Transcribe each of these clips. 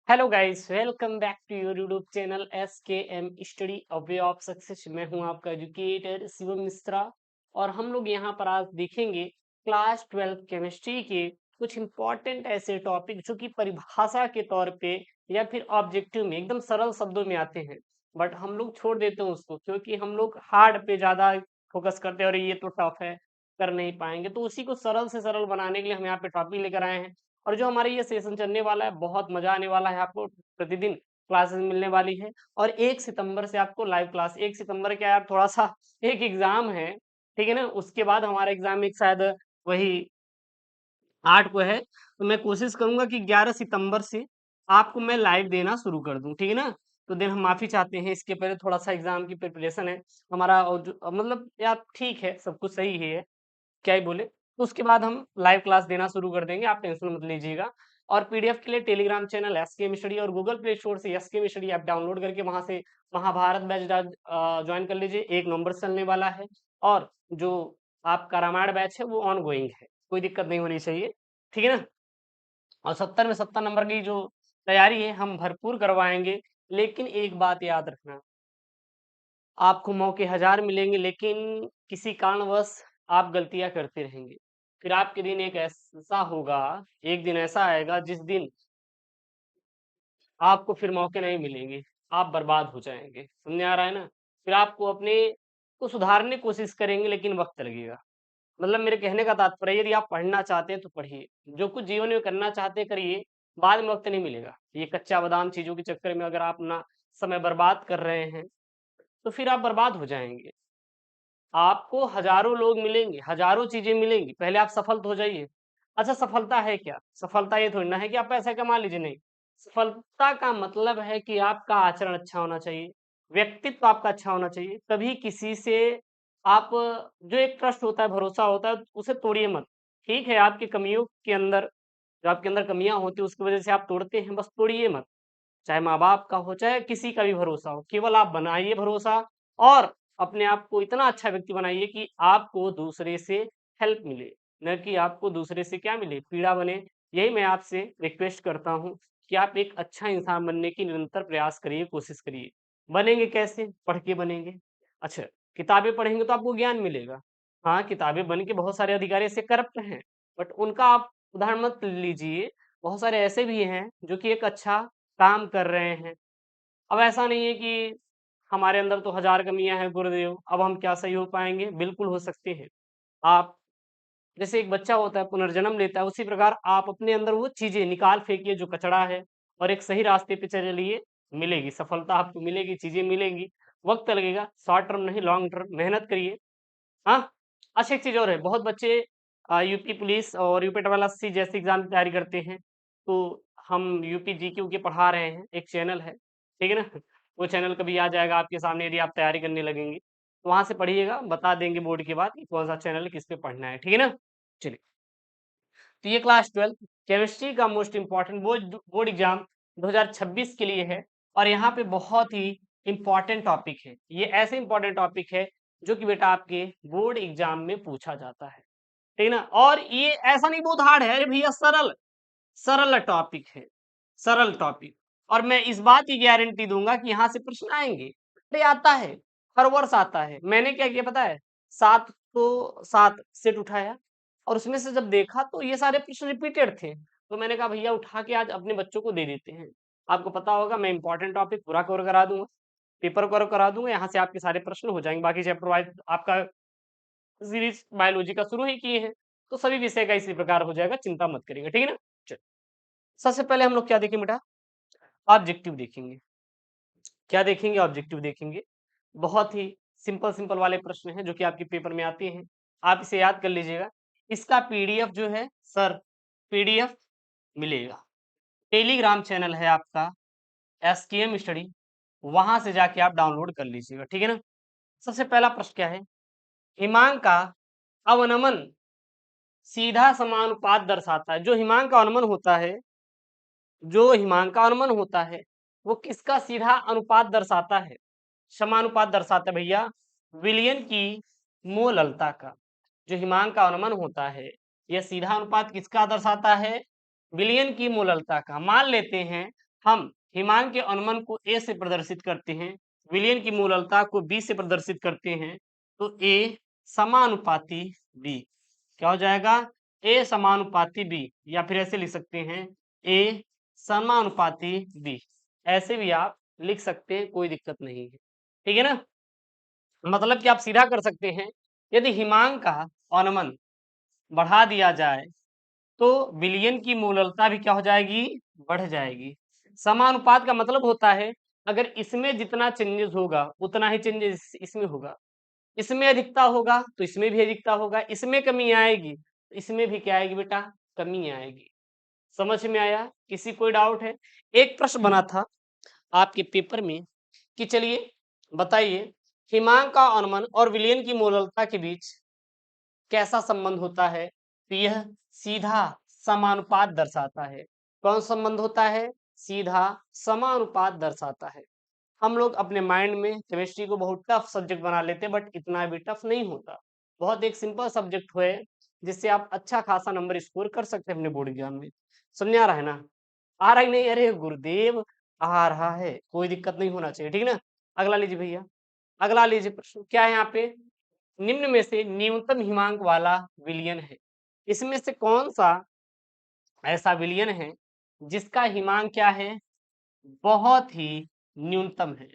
Hello guys, welcome back to your YouTube channel SKM study a way of success. मैं हूं आपका educator Shivam Mishra और हम लोग यहां पर आज देखेंगे क्लास 12 केमिस्ट्री के कुछ इंपॉर्टेंट ऐसे टॉपिक जो कि परिभाषा के तौर पे या फिर ऑब्जेक्टिव में एकदम सरल शब्दों में आते हैं। बट हम लोग छोड़ देते हैं उसको क्योंकि हम लोग हार्ड पे ज्यादा फोकस करते हैं और ये तो टफ है, कर नहीं पाएंगे। तो उसी को सरल से सरल बनाने के लिए हम यहाँ पे टॉपिक लेकर आए हैं। और जो हमारा ये सेशन चलने वाला है बहुत मजा आने वाला है। आपको प्रतिदिन क्लासेस मिलने वाली है और 1 सितंबर से आपको लाइव क्लास। 1 सितंबर क्या यार, थोड़ा सा एक एग्जाम है, ठीक है ना। उसके बाद हमारा एग्जाम एक शायद वही 8 को है। तो मैं कोशिश करूंगा कि 11 सितंबर से आपको मैं लाइव देना शुरू कर दूं, ठीक है ना। तो दिन हम माफी चाहते हैं, इसके पहले थोड़ा सा एग्जाम की प्रिपरेशन है हमारा। और मतलब यार ठीक है, सब कुछ सही ही है, क्या ही बोले। तो उसके बाद हम लाइव क्लास देना शुरू कर देंगे, आप टेंशन मत लीजिएगा। और पीडीएफ के लिए टेलीग्राम चैनल एसकेएम स्टडी और गूगल प्ले स्टोर से एसकेएम स्टडी ऐप डाउनलोड करके वहां से महाभारत बैच ज्वाइन कर लीजिए। 1 नवंबर से चलने वाला है। और जो आपका रामायण बैच है वो ऑन गोइंग है, कोई दिक्कत नहीं होनी चाहिए, ठीक है ना। और 70 में 70 नंबर की जो तैयारी है हम भरपूर करवाएंगे। लेकिन एक बात याद रखना, आपको मौके हजार मिलेंगे लेकिन किसी कारणवश आप गलतियां करते रहेंगे। फिर आपके दिन एक ऐसा होगा, एक दिन ऐसा आएगा जिस दिन आपको फिर मौके नहीं मिलेंगे, आप बर्बाद हो जाएंगे। समझ आ रहा है ना। फिर आपको अपने को सुधारने की कोशिश करेंगे लेकिन वक्त लगेगा। मतलब मेरे कहने का तात्पर्य, यदि आप पढ़ना चाहते हैं तो पढ़िए, जो कुछ जीवन में करना चाहते हैं करिए, बाद में वक्त नहीं मिलेगा। ये कच्चा बादाम चीजों के चक्कर में अगर आप अपना समय बर्बाद कर रहे हैं तो फिर आप बर्बाद हो जाएंगे। आपको हजारों लोग मिलेंगे, हजारों चीजें मिलेंगी, पहले आप सफल तो हो जाइए। अच्छा, सफलता है क्या? सफलता ये थोड़ी ना है कि आप पैसा कमा लीजिए, नहीं। सफलता का मतलब है कि आपका आचरण अच्छा होना चाहिए, व्यक्तित्व आपका अच्छा होना चाहिए। कभी किसी से आप, जो एक ट्रस्ट होता है, भरोसा होता है, उसे तोड़िए मत। ठीक है, आपकी कमियों के अंदर, जो आपके अंदर कमियां होती है उसकी वजह से आप तोड़ते हैं, बस तोड़िए मत। चाहे माँ बाप का हो, चाहे किसी का भी भरोसा हो, केवल आप बनाइए भरोसा। और अपने आप को इतना अच्छा व्यक्ति बनाइए कि आपको दूसरे से हेल्प मिले, न कि आपको दूसरे से क्या मिले, पीड़ा बने। यही मैं आपसे रिक्वेस्ट करता हूँ कि आप एक अच्छा इंसान बनने की निरंतर प्रयास करिए, कोशिश करिए। बनेंगे कैसे? पढ़ के बनेंगे। अच्छा, किताबें पढ़ेंगे तो आपको ज्ञान मिलेगा। हाँ, किताबें बन के बहुत सारे अधिकारी ऐसे करप्ट हैं, बट उनका आप उदाहरण मत लीजिए। बहुत सारे ऐसे भी हैं जो कि एक अच्छा काम कर रहे हैं। अब ऐसा नहीं है कि हमारे अंदर तो हजार कमियां हैं गुरुदेव, अब हम क्या सही हो पाएंगे? बिल्कुल हो सकते हैं आप। जैसे एक बच्चा होता है, पुनर्जन्म लेता है, उसी प्रकार आप अपने अंदर वो चीजें निकाल फेंकिए जो कचरा है, और एक सही रास्ते पे चलिए। मिलेगी सफलता, आपको मिलेगी, चीजें मिलेंगी। वक्त लगेगा, शॉर्ट टर्म नहीं, लॉन्ग टर्म मेहनत करिए। हाँ। अच्छा, एक चीज और है, बहुत बच्चे यूपी पुलिस और यूपी ट्रिपल एससी जैसे एग्जाम की तैयारी करते हैं। तो हम यूपी जीक्यू के पढ़ा रहे हैं, एक चैनल है, ठीक है ना। वो चैनल कभी आ जाएगा आपके सामने, यदि आप तैयारी करने लगेंगे तो वहां से पढ़िएगा, बता देंगे बोर्ड के बाद कि कौन सा चैनल किस पे पढ़ना है, ठीक है ना। चलिए, तो ये क्लास 12 केमिस्ट्री का most important board board exam 2026 के लिए है। और यहाँ पे बहुत ही इंपॉर्टेंट टॉपिक है, ये ऐसे इंपॉर्टेंट टॉपिक है जो कि बेटा आपके बोर्ड एग्जाम में पूछा जाता है, ठीक है ना। और ये ऐसा नहीं बहुत हार्ड है, अरे भैया सरल सरल टॉपिक है, सरल टॉपिक। और मैं इस बात की गारंटी दूंगा कि यहाँ से प्रश्न आएंगे। अरे आता है, हर वर्ष आता है। मैंने क्या किया पता है, 7 सेट उठाया और उसमें से जब देखा तो ये सारे प्रश्न रिपीटेड थे। तो मैंने कहा भैया उठा के आज अपने बच्चों को दे देते हैं। आपको पता होगा मैं इंपॉर्टेंट टॉपिक पूरा कवर करा दूंगा, पेपर कवर करा दूंगा, यहाँ से आपके सारे प्रश्न हो जाएंगे। बाकी चैप्टर वाइज आपका सीरीज बायोलॉजी का शुरू ही किए हैं, तो सभी विषय का इसी प्रकार हो जाएगा, चिंता मत करिएगा, ठीक है ना। चलिए, सबसे पहले हम लोग क्या देखेंगे बेटा, ऑब्जेक्टिव देखेंगे। क्या देखेंगे? ऑब्जेक्टिव देखेंगे। बहुत ही सिंपल सिंपल वाले प्रश्न हैं जो कि आपके पेपर में आते हैं, आप इसे याद कर लीजिएगा। इसका पीडीएफ जो है सर, पीडीएफ मिलेगा, टेलीग्राम चैनल है आपका एसकेएम स्टडी, वहां से जाके आप डाउनलोड कर लीजिएगा, ठीक है ना। सबसे पहला प्रश्न क्या है, हिमांक का अवनमन सीधा समानुपात दर्शाता है। जो हिमांक का अवनमन होता है, जो हिमांक का अनुमान होता है, वो किसका सीधा अनुपात दर्शाता है? समानुपात दर्शाता है भैया, विलयन की मोललता का। जो हिमांक का अनुमान होता है, यह सीधा अनुपात किसका दर्शाता है? विलयन की मोललता का। मान लेते हैं हम हिमांक के अनुमान को ए से प्रदर्शित करते हैं, विलयन की मूललता को बी से प्रदर्शित करते हैं, तो ए समानुपाती बी क्या हो जाएगा? ए समानुपाती बी, या फिर ऐसे लिख सकते हैं ए समानुपाती बी, ऐसे भी आप लिख सकते हैं, कोई दिक्कत नहीं है। ठीक है ना? मतलब कि आप सीधा कर सकते हैं, यदि हिमांक का अनुमान बढ़ा दिया जाए तो विलयन की मूललता भी क्या हो जाएगी? बढ़ जाएगी। समानुपात का मतलब होता है अगर इसमें जितना चेंजेस होगा उतना ही चेंजेस इसमें होगा, इसमें अधिकता होगा तो इसमें भी अधिकता होगा, इसमें कमी आएगी तो इसमें भी क्या आएगी बेटा? कमी आएगी। समझ में आया? किसी कोई डाउट है? एक प्रश्न बना था आपके पेपर में कि चलिए बताइए, हिमांक का अनुमान और विलयन की मूललता के बीच कैसा संबंध होता है? तो यह सीधा समानुपात दर्शाता है। कौन संबंध होता है? सीधा समानुपात दर्शाता है। हम लोग अपने माइंड में केमिस्ट्री को बहुत टफ सब्जेक्ट बना लेते हैं, बट इतना भी टफ नहीं होता। बहुत एक सिंपल सब्जेक्ट है जिससे आप अच्छा खासा नंबर स्कोर कर सकते हैं अपने बोर्ड एग्जाम में। समझ आ रहा है ना? आ रहा ही नहीं? अरे गुरुदेव आ रहा है, कोई दिक्कत नहीं होना चाहिए। ठीक ना? अगला लीजिए भैया, अगला लीजिए प्रश्न क्या है यहाँ पे? निम्न में से न्यूनतम हिमांक वाला विलयन है, इसमें से कौन सा ऐसा विलयन है जिसका हिमांक क्या है? बहुत ही न्यूनतम है।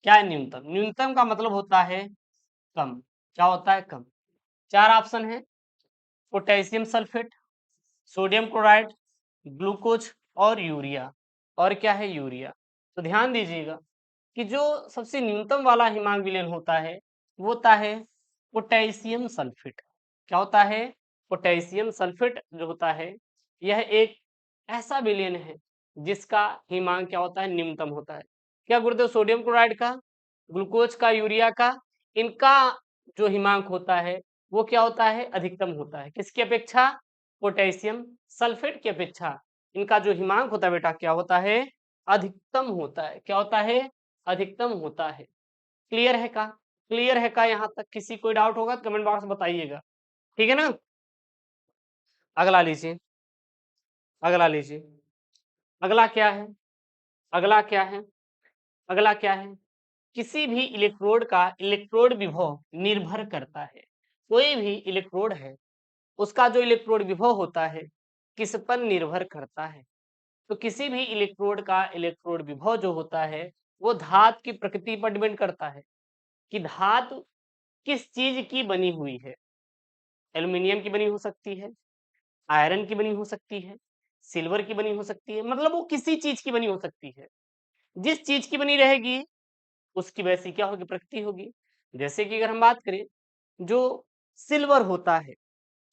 क्या है न्यूनतम? न्यूनतम का मतलब होता है कम। क्या होता है? कम। चार ऑप्शन है, potassium sulphate, sodium chloride, glucose और यूरिया। और क्या है? यूरिया। तो ध्यान दीजिएगा कि जो सबसे न्यूनतम वाला हिमांक विलयन होता है वो होता है पोटेशियम सल्फेट। क्या होता है? पोटेशियम सल्फेट जो होता है यह एक ऐसा विलयन है जिसका हिमांक क्या होता है? न्यूनतम होता है। क्या गुरुदेव सोडियम क्लोराइड का, ग्लूकोज का, यूरिया का, इनका जो हिमांक होता है वो क्या होता है? अधिकतम होता है। किसकी अपेक्षा? पोटेशियम सल्फेट की अपेक्षा इनका जो हिमांक होता है बेटा क्या होता है? अधिकतम होता है। क्या होता है? अधिकतम होता है। क्लियर है का? क्लियर है का? यहाँ तक किसी कोई डाउट होगा तो कमेंट बॉक्स में बताइएगा। ठीक है ना? अगला लीजिए, अगला लीजिए। अगला क्या है? अगला क्या है? अगला क्या है? किसी भी इलेक्ट्रोड का इलेक्ट्रोड विभव निर्भर करता है। कोई भी इलेक्ट्रोड है उसका जो इलेक्ट्रोड विभव होता है किस पर निर्भर करता है? तो किसी भी इलेक्ट्रोड का इलेक्ट्रोड विभव जो होता है वो धातु की प्रकृति पर डिपेंड करता है कि धातु किस चीज की बनी हुई है। एल्युमिनियम की बनी हो सकती है, आयरन की बनी हो सकती है, सिल्वर की बनी हो सकती है, मतलब वो किसी चीज की बनी हो सकती है। जिस चीज की बनी रहेगी उसकी वैसी क्या होगी? प्रकृति होगी। जैसे कि अगर हम बात करें, जो सिल्वर होता है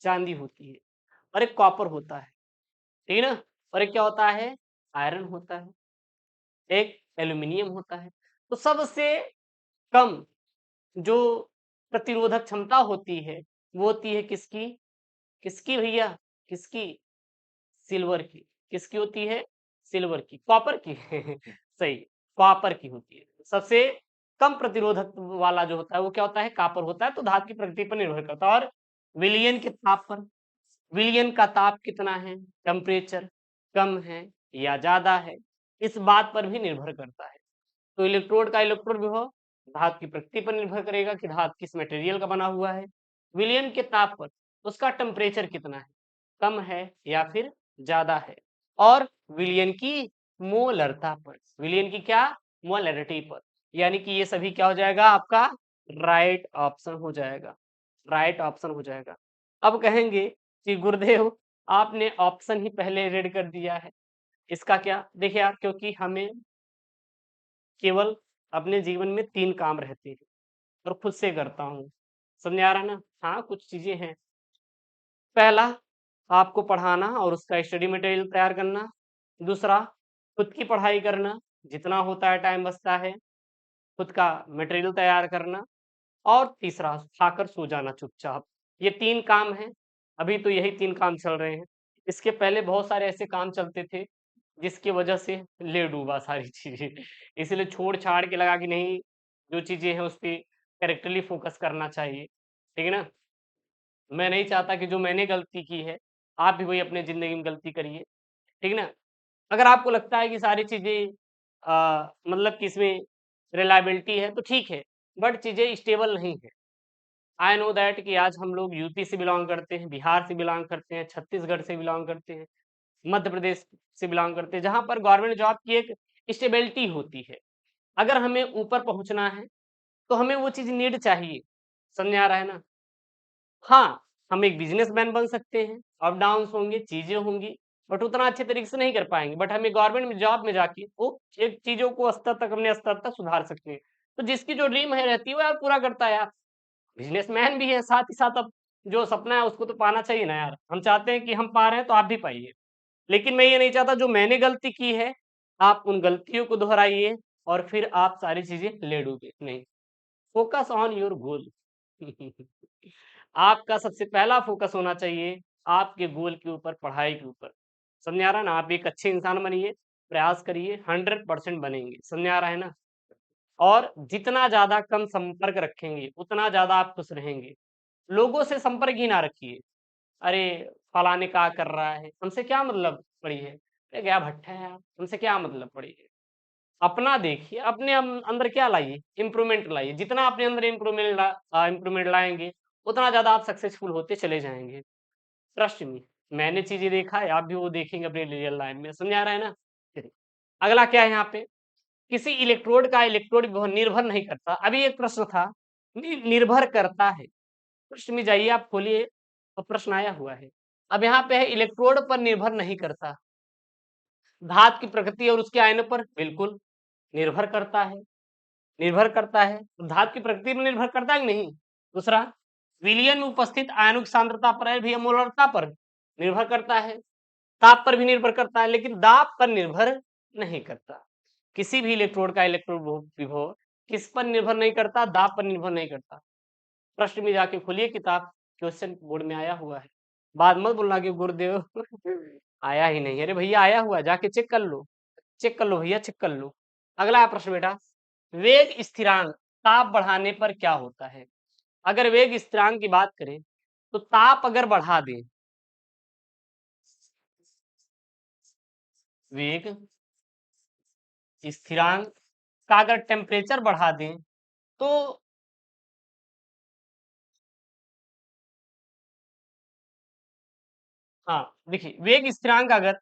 चांदी होती है, और एक कॉपर होता है, ठीक है ना? और एक क्या होता है? आयरन होता है, एक एल्युमिनियम होता है। तो सबसे कम जो प्रतिरोधक क्षमता होती है वो होती है किसकी? किसकी भैया? किसकी? सिल्वर की। किसकी होती है? सिल्वर की। कॉपर की? सही, कॉपर की होती है। सबसे कम प्रतिरोधक वाला जो होता है वो क्या होता है? कॉपर होता है। तो धातु की प्रकृति पर निर्भर करता है। और विलयन के ताप पर, विलयन का ताप कितना है? टेम्परेचर कम है या ज्यादा है, इस बात पर भी निर्भर करता है। तो इलेक्ट्रोड का इलेक्ट्रोड विभव धातु की प्रकृति पर निर्भर करेगा कि धातु किस मटेरियल का बना हुआ है। विलयन के ताप पर उसका टेम्परेचर कितना है, कम है या फिर ज्यादा है। और विलयन की मोलरता पर, विलयन की क्या? मोलरिटी पर। यानी कि ये सभी क्या हो जाएगा? आपका राइट ऑप्शन हो जाएगा। राइट ऑप्शन हो जाएगा। अब कहेंगे कि गुरुदेव आपने ऑप्शन ही पहले रेड कर दिया है, इसका क्या? देखिए यार, क्योंकि हमें केवल अपने जीवन में 3 काम रहते हैं और खुद से करता हूँ। समझ आ रहा है ना? हाँ, कुछ चीज़ें हैं। पहला, आपको पढ़ाना और उसका स्टडी मटेरियल तैयार करना। दूसरा, खुद की पढ़ाई करना, जितना होता है टाइम बचता है, खुद का मटेरियल तैयार करना। और तीसरा, खाकर सो जाना चुपचाप। ये 3 काम हैं। अभी तो यही 3 काम चल रहे हैं। इसके पहले बहुत सारे ऐसे काम चलते थे जिसकी वजह से ले डूबा सारी चीज़ें। इसलिए छोड़-छाड़ के लगा कि नहीं, जो चीज़ें हैं उस पे कैरेक्टरली फ़ोकस करना चाहिए। ठीक है ना? मैं नहीं चाहता कि जो मैंने गलती की है, आप भी वही अपनी ज़िंदगी में गलती करिए। ठीक है ना? अगर आपको लगता है कि सारी चीज़ें मतलब कि इसमें रिलायबिलिटी है तो ठीक है, बट चीज़ें स्टेबल नहीं है। आई नो दैट कि आज हम लोग यूपी से बिलॉन्ग करते हैं, बिहार से बिलॉन्ग करते हैं, छत्तीसगढ़ से बिलॉन्ग करते हैं, मध्य प्रदेश से बिलॉन्ग करते हैं, जहाँ पर गवर्नमेंट जॉब की एक स्टेबिलिटी होती है। अगर हमें ऊपर पहुँचना है, तो हमें वो चीज़ नीड चाहिए, समझ में आ रहा है ना? हाँ, हम एक बिज़नेसमैन बन सकते हैं, अप-डाउन्स होंगे, चीज़ें होंगी, बट उतना अच्छे तरीके से नहीं कर पाएँगे। बट हमें गवर्नमेंट में जॉब में जाके वो एक चीज़ों को स्तर तक अपने स्तर तक सुधार सकते हैं। तो जिसकी जो ड्रीम है रहती है वो यार पूरा करता है यार। बिज़नेसमैन भी है, साथ ही साथ अब जो सपना है उसको तो पाना चाहिए ना यार। हम चाहते हैं कि हम पा रहे हैं तो आप भी पाइए। लेकिन मैं ये नहीं चाहता जो मैंने गलती की है, आप उन गलतियों को दोहराइए और फिर आप सारी चीज़ें ले डूबे, नहीं। Focus on your goal. आपका सबसे पहला फोकस होना चाहिए आपके गोल के ऊपर, पढ़ाई के ऊपर। समझ में आ रहा है ना? आप एक अच्छे इंसान बनिए, प्रयास करिए, 100% बनेंगे। समझ में आ रहा है ना? और जितना ज़्यादा कम संपर्क रखेंगे, उतना ज़्यादा आप खुश रहेंगे। लोगों से संपर्क ही ना रखिए। अरे! फलाने क्या कर रहा है? हमसे क्या मतलब पड़ी है? अरे गया भट्टा है यार, हमसे क्या मतलब पड़ी है? अपना देखिए, अपने अंदर क्या लाइए? इम्प्रूवमेंट लाइए। जितना अपने अंदर इम्प्रूवमेंट लाएँगे, उतना ज़्यादा आप सक्सेसफुल होते चले जाएँगे। ट्रस्ट मी, मैंने चीज़ें देखा है, आप भी वो देखेंगे अपनी रियल लाइफ़ में। समझ आ रहा है ना? चलिए, अगला क्या है यहाँ पे? किसी इलेक्ट्रोड का इलेक्ट्रोड वो निर्भर नहीं करता। अभी एक प्रश्न था, निर्भर करता है। प्रश्न में जाइए, आप खोलिए, तो प्रश्न आया हुआ है। अब यहाँ पे है इलेक्ट्रोड पर निर्भर नहीं करता। धातु की प्रकृति और उसके आयनों पर बिल्कुल निर्भर करता है। निर्भर करता है। तो धातु की प्रकृति में निर्भर करता है कि नहीं? दूसरा, विलयन में उपस्थित आयनों की सांद्रता पर है भैया, मोलरता पर निर्भर करता है। ताप पर भी निर्भर करता है, लेकिन दाब पर निर्भर नहीं करता। किसी भी इलेक्ट्रोड का इलेक्ट्रोड विभव किस पर निर्भर नहीं करता? दाब पर निर्भर नहीं करता। प्रश्न में जाके खोलिए किताब, क्वेश्चन बोर्ड में आया हुआ है। बाद मत बोलना कि गुरुदेव आया ही नहीं। अरे भैया आया हुआ है, जाके चेक कर लो। चेक कर लो भैया, चेक कर लो। अगला प्रश्न बेटा, वेग स्थिरांक ताप बढ़ाने पर क्या होता है? अगर वेग स्थिरांक की बात करें, तो ताप अगर बढ़ा दें, वेग स्थिरांक का अगर टेम्परेचर बढ़ा दें, तो हाँ, देखिए वेग स्थिरांक अगर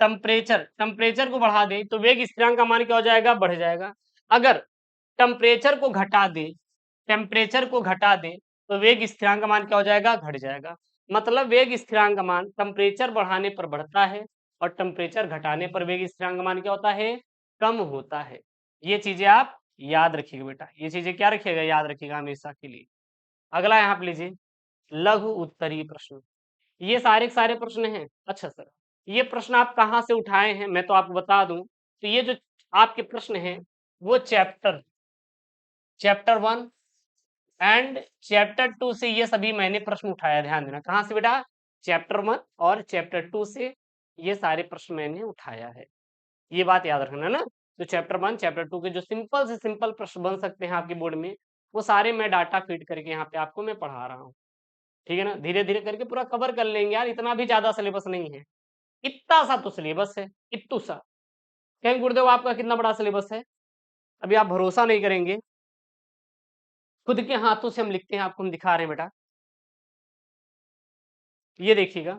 टेम्परेचर को बढ़ा दें, तो वेग स्थिरांक का मान क्या हो जाएगा? बढ़ जाएगा। अगर टेम्परेचर को घटा दें टेम्परेचर को घटा दें, तो वेग स्थिरांक का मान क्या हो जाएगा? घट जाएगा। मतलब वेग स्थिरांक का मान टेम्परेचर बढ़ाने पर बढ़ता है और टेम्परेचर घटाने पर वेग स्थिरांक का मान क्या होता है? कम होता है। ये चीज़ें आप याद रखिएगा बेटा। ये चीज़ें क्या रखिएगा? याद रखिएगा हमेशा के लिए। अगला यहाँ पे लीजिए, लघु उत्तरीय प्रश्न। ये सारे के सारे प्रश्न हैं। अच्छा सर, ये प्रश्न आप कहाँ से उठाए हैं? मैं तो आपको बता दूँ, तो ये जो आपके प्रश्न हैं, वो चैप्टर 1 एंड चैप्टर 2 से ये सभी मैंने प्रश्न उठाया, ध्यान देना। कहाँ से बेटा? चैप्टर 1 और चैप्टर 2 से ये सारे प्रश्न मैंने उठाया है। ये बात याद रखना ना। तो चैप्टर 1, चैप्टर 2 के जो सिंपल से सिंपल प्रश्न बन सकते हैं आपके बोर्ड में, वो सारे मैं डाटा फीड करके यहाँ पे आपको मैं पढ़ा रहा हूँ। ठीक है ना? धीरे-धीरे करके पूरा कवर कर लेंगे यार, इतना भी ज़्यादा सिलेबस नहीं है। इत्ता सा तो सिलेबस है, इत्तू सा। कहेंगे गुरुदेव आपका कितना बड़ा सिलेबस है? अभी आप भरोसा नहीं करेंगे, खुद के हाथों से हम लिखते हैं, आपको हम दिखा रहे हैं बेटा। ये देखिएगा,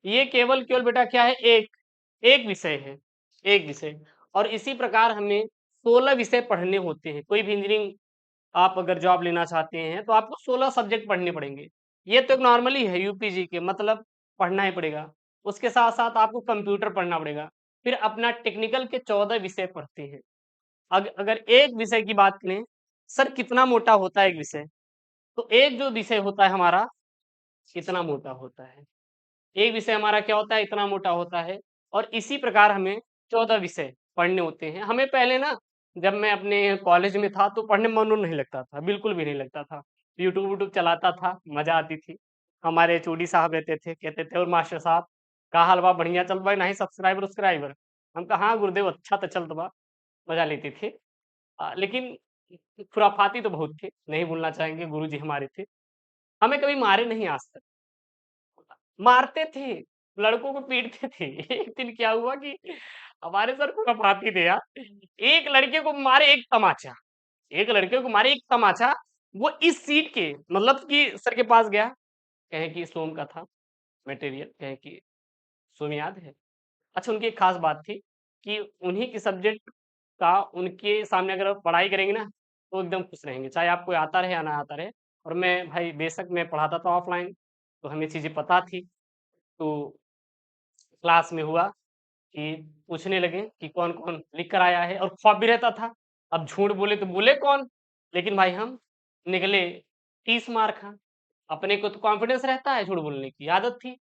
ये केवल बेटा क्या है? एक विषय है, एक विषय। और इसी प्रकार हमें 16 विषय पढ़ने होते हैं। कोई भी इंजीनियरिंग आप अगर जॉब लेना चाहते हैं, तो आपको 16 सब्जेक्ट पढ़ने पड़ेंगे। ये तो एक नॉर्मली है यूपीजी के, मतलब पढ़ना ही पड़ेगा। उसके साथ-साथ आपको कंप्यूटर पढ़ना पड़ेगा। फिर अपना टेक्निकल के 14 विषय पढ़ते हैं। अगर एक विषय की बात करें, सर कितना मोटा होता है एक विषय? तो एक जो विषय होता है हमारा, इतना मोटा होता है। एक विषय हमारा क्या होता है? इतना मोटा होता है। और इसी प्रकार हमें 14 विषय पढ़ने होते हैं। हमें पहले ना, जब मैं अपने कॉलेज में था तो पढ़ने में मन नहीं लगता था, बिल्कुल भी नहीं लगता था। यूट्यूब वूट्यूब चलाता था, मज़ा आती थी। हमारे एचओडी साहब रहते थे, कहते थे, "और मास्टर साहब, का हाल बा? बढ़िया चलत बा नाही सब्सक्राइबर वब्सक्राइबर?" हम कहा, "हाँ गुरुदेव, अच्छा तो चलत बा।" मज़ा लेते थे। लेकिन खुराफाती तो बहुत थे, नहीं भूलना चाहेंगे, गुरुजी हमारे थे। हमें कभी मारे नहीं आज तक। मारते थे, लड़कों को पीटते थे। एक दिन क्या हुआ कि हमारे सर खुरपाती थे यार। एक लड़के को मारे एक तमाचा, एक लड़के को मारे एक तमाचा, वो इस सीट के मतलब कि सर के पास गया, कहे कि सोम का था मटेरियल, कहे कि सोम याद है। अच्छा, उनकी एक खास बात थी कि उन्हीं के सब्जेक्ट का उनके सामने अगर आप पढ़ाई करेंगे ना तो एकदम खुश रहेंगे, चाहे आपको आता रहे या ना आता रहे। और मैं भाई बेशक मैं पढ़ाता था ऑफलाइन, तो हमें चीजें पता थी। तो क्लास में हुआ कि पूछने लगे कि कौन कौन लिख कर आया है, और खौफ भी रहता था। अब झूठ बोले तो बोले कौन, लेकिन भाई हम निकले 30 मार खा। अपने को तो कॉन्फिडेंस रहता है, झूठ बोलने की आदत थी।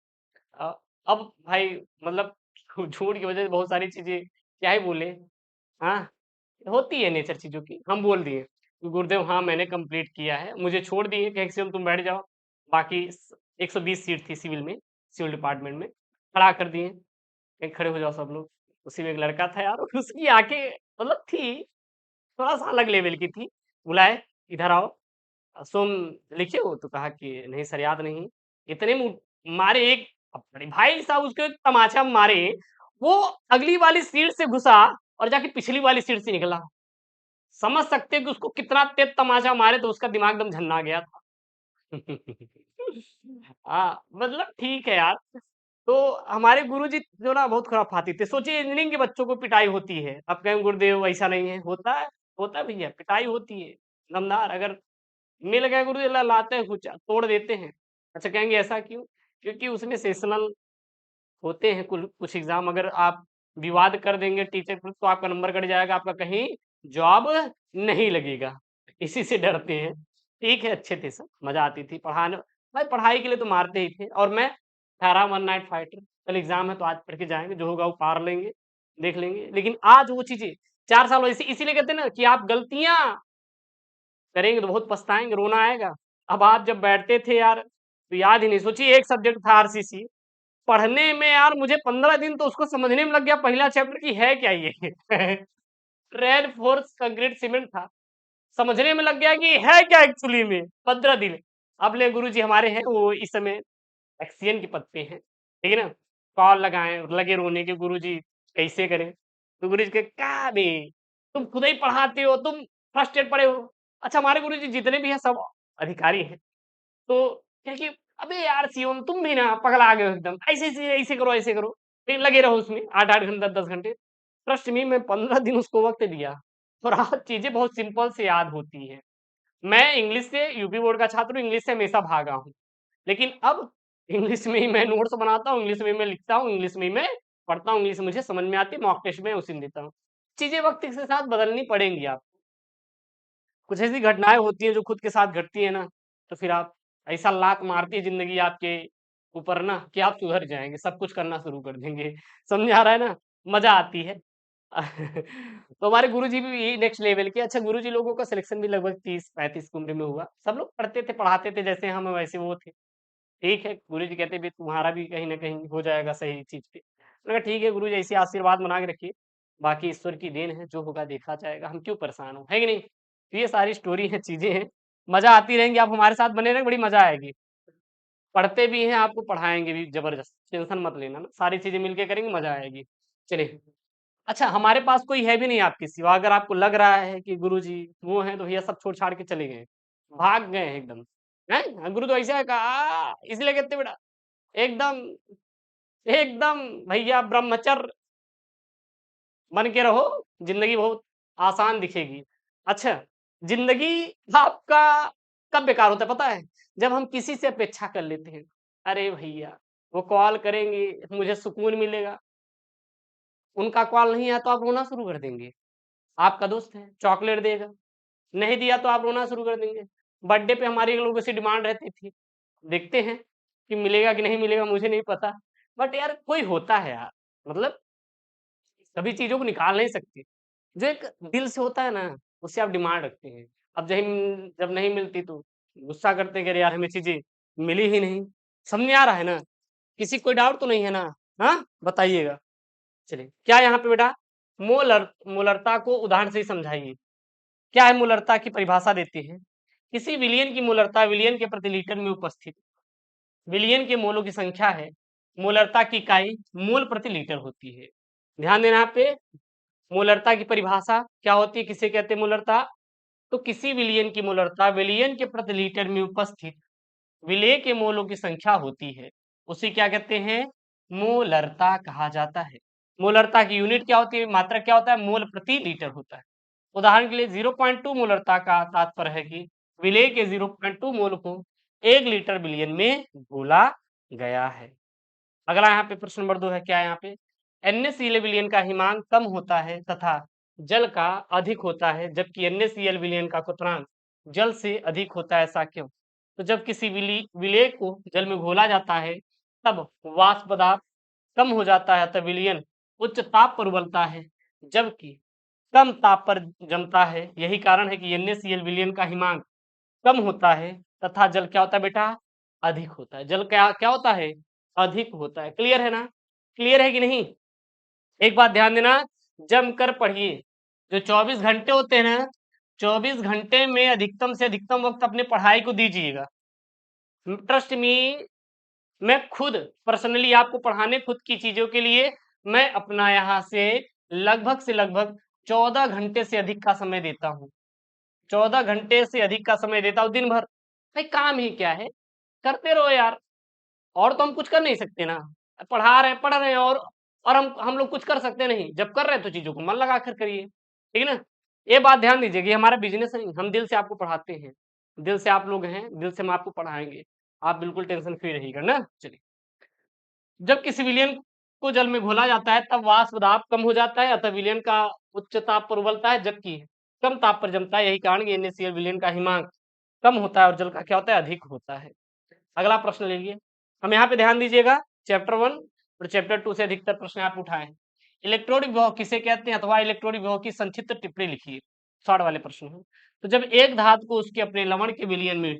अ, अब भाई मतलब झूठ की वजह से बहुत सारी चीजें क्या ही बोले। हाँ, होती है नेचर चीजों की, हम बोल दिए कि गुरुदेव हाँ मैंने कंप्लीट किया है, मुझे छोड़ दिए कि एक्सियम तुम बैठ जाओ। बाकी 120 सीट थी सिविल में, सिविल डिपार्टमेंट में, खड़ा कर दिए, कहीं खड़े हो जाओ सब लोग। उसी में एक लड़का था यार, उसकी आंखें मतलब थी थोड़ा सा अलग लेवल की थी। बुलाए, इधर आओ, सोम लिखे हो? तो कहा कि नहीं सर याद नहीं। इतने मारे एक, अब बड़े भाई साहब उसको एक तमाचा मारे, वो अगली वाली सीट से घुसा और जाके पिछली वाली सीट से निकला। समझ सकते हैं कि उसको कितना तेज तमाचा मारे, तो उसका दिमाग एकदम झन्ना गया था। हाँ मतलब ठीक है यार। तो हमारे गुरुजी जो ना बहुत खुराफाती थे। सोचिए इंजीनियरिंग के बच्चों को पिटाई होती है, अब कहें गुरुदेव ऐसा नहीं है, होता है, होता है भैया, पिटाई होती है। दमदार अगर मिल गया गुरु लाते हैं कुछ तोड़ देते हैं। अच्छा कहेंगे ऐसा क्यों? क्योंकि उसमें सेशनल होते हैं कुछ कुछ एग्जाम, अगर आप विवाद कर देंगे टीचर पर तो आपका नंबर कट जाएगा, आपका कहीं जॉब नहीं लगेगा। इसी से डरते हैं। ठीक है, अच्छे थे सब, मजा आती थी पढ़ाने। भाई पढ़ाई के लिए तो मारते ही थे, और मैं ठहरा वन नाइट फाइटर। कल एग्जाम है तो आज पढ़ के जाएंगे, जो होगा वो पार लेंगे, देख लेंगे। लेकिन आज वो चीजें 4 साल इसीलिए कहते हैं ना कि आप गलतियां करेंगे तो बहुत पछताएंगे, रोना आएगा। अब आप जब बैठते थे यार तो याद ही नहीं। सोचिए एक सब्जेक्ट था आरसीसी, पढ़ने में यार मुझे 15 दिन तो उसको समझने में लग गया, पहला चैप्टर की है क्या ये। रेड फोर्स कंक्रीट सीमेंट था, समझने में लग गया कि है क्या एक्चुअली में, 15 दिन। अब ले गुरुजी हमारे हैं वो इस समय एक्सीएन के पद पे हैं, ठीक है ना। कॉल लगाए लगे रोने के, गुरुजी कैसे करें? तो गुरुजी के का बे, तुम खुद ही पढ़ाते हो, तुम फर्स्ट एड पढ़े हो। अच्छा हमारे गुरुजी जितने भी हैं सब अधिकारी हैं। तो क्या कि अबे यार शिवम तुम भी ना पगला गए हो एकदम, ऐसे ऐसे ऐसे करो ऐसे करो, फिर लगे रहो उसमें 8 8 घंटे 10 10 घंटे। ट्रस्ट मी मैं 15 दिन उसको वक्त दिया, और आज चीजें बहुत सिंपल से याद होती है। मैं इंग्लिश से यूपी बोर्ड का छात्र हूँ, इंग्लिश से हमेशा भागा हूँ, लेकिन अब इंग्लिश में ही मैं नोट्स बनाता हूँ, इंग्लिश में मैं लिखता हूँ, इंग्लिश में ही मैं पढ़ता हूँ, इंग्लिश मुझे समझ में आती है, मॉक टेस्ट में उसी में देता हूँ। चीजें वक्त के साथ बदलनी पड़ेंगी आप। कुछ ऐसी घटनाएं होती हैं जो खुद के साथ घटती है ना, तो फिर आप ऐसा लात मारती है जिंदगी आपके ऊपर ना कि आप सुधर जाएंगे, सब कुछ करना शुरू कर देंगे। समझ आ रहा है ना? मजा आती है। तो हमारे गुरुजी भी यही नेक्स्ट लेवल के। अच्छा गुरुजी लोगों का सिलेक्शन भी लगभग 30 35 की उम्र में हुआ। सब लोग पढ़ते थे पढ़ाते थे जैसे हम वैसे वो थे। ठीक है, गुरुजी कहते भी तुम्हारा भी कहीं ना कहीं हो जाएगा सही चीज पे। मैंने कहा ठीक है गुरुजी, ऐसे आशीर्वाद बना के रखिए, बाकी ईश्वर की देन है, जो होगा देखा जाएगा, हम क्यों परेशान हो, है कि नहीं। तो ये सारी स्टोरी है, चीजें हैं, मजा आती रहेंगी। आप हमारे साथ बने रहें, बड़ी मजा आएगी। पढ़ते भी हैं, आपको पढ़ाएंगे भी जबरदस्त, टेंशन मत लेना ना, सारी चीजें मिलके करेंगे, मजा आएगी। चलिए। अच्छा हमारे पास कोई है भी नहीं आपके सिवा, अगर आपको लग रहा है कि गुरुजी वो हैं तो भैया सब छोड़ छाड़ के चले गए, भाग गए हैं एकदम। हैं गुरु तो ऐसा है कहा, इसलिए कहते बेटा एकदम एकदम भैया ब्रह्मचर्य बन के रहो, जिंदगी बहुत आसान दिखेगी। अच्छा, जिंदगी आपका कब बेकार होता है पता है? जब हम किसी से अपेक्षा कर लेते हैं, अरे भैया वो कॉल करेंगे मुझे सुकून मिलेगा, उनका कॉल नहीं आया तो आप रोना शुरू कर देंगे। आपका दोस्त है चॉकलेट देगा, नहीं दिया तो आप रोना शुरू कर देंगे। बर्थडे पे हमारी लोगों से डिमांड रहती थी, देखते हैं कि मिलेगा कि नहीं मिलेगा, मुझे नहीं पता। बट यार कोई होता है यार, मतलब सभी चीज़ों को निकाल नहीं सकते। जो एक दिल से होता है ना, उससे आप डिमांड रखते हैं। अब जब नहीं मिलती तो गुस्सा करते हैं कि अरे यार हमें चीज़ें मिली ही नहीं। समझ में आ रहा है ना? किसी को कोई डाउट तो नहीं है ना? हाँ, बताइएगा। चलिए, क्या यहाँ पे बेटा मूलरता को उदाहरण से ही समझाइए। क्या है मूलरता की परिभाषा देते हैं। किसी विलयन की मूलरता विलयन के प्रति लीटर में उपस्थित विलयन के मोलों की संख्या है, मोलरता की इकाई मोल प्रति लीटर होती है। ध्यान देना यहाँ पे, मोलरता की परिभाषा क्या होती है, किसे कहते हैं मोलरता? तो किसी विलयन की मोलरता विलयन के प्रति लीटर में उपस्थित विलेय के मोलों की संख्या होती है, उसे क्या कहते हैं? मोलरता कहा जाता है। मोलरता की यूनिट क्या होती है, मात्रक क्या होता है? मोल प्रति लीटर होता है। उदाहरण के लिए 0.2 मोलरता का तात्पर्य है कि विलेय के 0.2 मोल को 1 लीटर विलयन में घोला गया है। अगला यहाँ पे प्रश्न नंबर 2 है, क्या है यहाँ पे? NaCl विलयन का हिमांक कम होता है तथा जल का अधिक होता है, जबकि NaCl विलयन का क्वथनांक जल से अधिक होता है, ऐसा क्यों? तो जब किसी विलेय को जल में घोला जाता है तब वाष्प पदार्थ कम हो जाता है, तब विलयन उच्च ताप पर उबलता है, जबकि कम ताप पर जमता है। यही कारण है कि NaCl विलयन का हिमांक कम होता है तथा जल क्या होता है बेटा? अधिक होता है। जल क्या क्या होता है? अधिक होता है। क्लियर है ना? क्लियर है कि नहीं? एक बात ध्यान देना, जम कर पढ़िए। जो 24 घंटे होते हैं ना, 24 घंटे में अधिकतम से अधिकतम वक्त अपने पढ़ाई को दीजिएगा। ट्रस्ट मी, मैं खुद पर्सनली आपको पढ़ाने खुद की चीजों के लिए मैं अपना यहाँ से लगभग 14 घंटे से अधिक का समय देता हूँ। 14 घंटे से अधिक का समय देता हूँ दिन भर। भाई काम ही क्या है, करते रहो यार। और तो हम कुछ कर नहीं सकते ना, पढ़ा रहे पढ़ रहे हैं, और हम लोग कुछ कर सकते नहीं। जब कर रहे हैं तो चीजों को मन लगा कर करिए, ठीक है ना? ये बात ध्यान दीजिए कि हमारा बिजनेस नहीं, हम दिल से आपको पढ़ाते हैं, दिल से आप लोग हैं, दिल से हम आपको पढ़ाएंगे। आप बिल्कुल टेंशन फ्री रहिएगा ना। चलिए, जब किसी विलयन को जल में घोला जाता है तब वाष्प दाब कम हो जाता है, अतः विलयन का उच्च ताप पर उबलता है, जबकि कम ताप पर जमता है। यही कारण कि NaCl विलयन का हिमांक कम होता है और जल का क्या होता है? अधिक होता है। अगला प्रश्न ले लीजिए, हम यहाँ पे ध्यान दीजिएगा, चैप्टर 1 और चैप्टर 2 से अधिकतर प्रश्न आप उठाए हैं। इलेक्ट्रोड विभव किसे कहते हैं अथवा इलेक्ट्रोड विभव की संक्षिप्त टिप्पणी लिखिए, शॉर्ट वाले प्रश्न हैं। तो जब एक धातु को उसके अपने लवण के विलयन में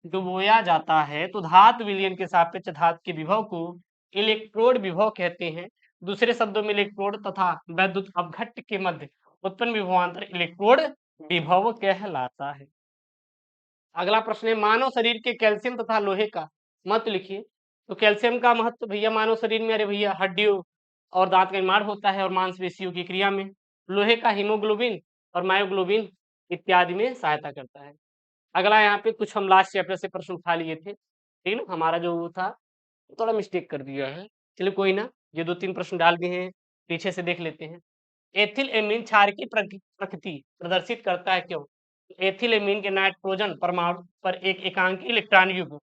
डुबोया जाता है तो धातु विलयन के सापेक्ष धातु के विभव को इलेक्ट्रोड विभव कहते हैं। दूसरे शब्दों में इलेक्ट्रोड तथा वैद्युत अपघट्ट के मध्य उत्पन्न विभवांतर इलेक्ट्रोड विभव कहलाता है। अगला प्रश्न है, मानव शरीर के कैल्शियम तथा लोहे का महत्व लिखिए। तो कैल्शियम का महत्व भैया मानव शरीर में, अरे भैया हड्डियों और दांत का निर्माण होता है और मांसपेशियों की क्रिया में। लोहे का हीमोग्लोबिन और मायोग्लोबिन इत्यादि में सहायता करता है। अगला यहाँ पे कुछ हम लास्ट चैप्टर से प्रश्न उठा लिए थे, ठीक ना? हमारा जो वो था थोड़ा मिस्टेक कर दिया है, चलिए कोई ना, ये 2-3 प्रश्न डाल दिए हैं, पीछे से देख लेते हैं। एथिल एमीन क्षार की प्रकृति प्रदर्शित करता है, क्यों? एथिल एमीन के नाइट्रोजन परमाणु पर एक एकांकी इलेक्ट्रॉन युग्म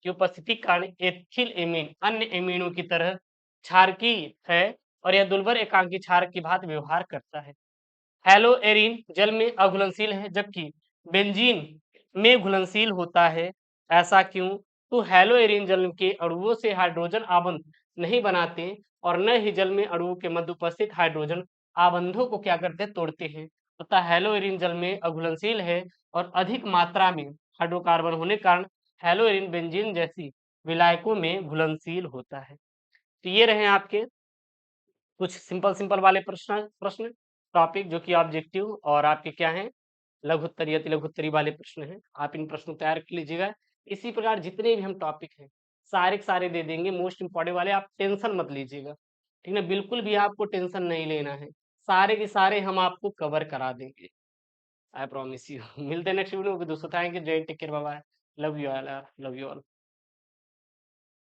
की उपस्थिति के कारण एथिल एमीन अन्य एमीनों की तरह क्षारकीय है और यह दुर्बल एकांकी क्षार की भांति व्यवहार करता है। हेलोएरिन जल में अघुलनशील है, जबकि बेंजीन में घुलनशील होता है, ऐसा क्यों? तो हेलोएरिन जल के अणुओं से हाइड्रोजन आबंध नहीं बनाते और न ही जल में अणुओं के मध्य उपस्थित हाइड्रोजन आबंधों को क्या करते हैं? तोड़ते हैं। तथा हेलोएरिन जल में अघुलनशील है और अधिक मात्रा में हाइड्रोकार्बन होने के कारण हेलोएरिन बेंजीन जैसी विलायकों में घुलनशील होता है। तो ये रहे आपके कुछ सिंपल सिंपल वाले प्रश्न प्रश्न टॉपिक, जो कि ऑब्जेक्टिव और आपके क्या हैं, लघुत्तरी अति लघुत्तरी वाले प्रश्न हैं। आप इन प्रश्नों को तैयार कर लीजिएगा। इसी प्रकार जितने भी हम टॉपिक हैं सारे के सारे दे देंगे, मोस्ट इंपॉर्टेंट वाले, आप टेंशन मत लीजिएगा, ठीक है? बिल्कुल भी आपको टेंशन नहीं लेना है, सारे के सारे हम आपको कवर करा देंगे, आई प्रॉमिस यू। मिलते हैं नेक्स्ट वीडियो में, दोस्तों थैंक यू, जय take care, bye bye, love you all, love you all.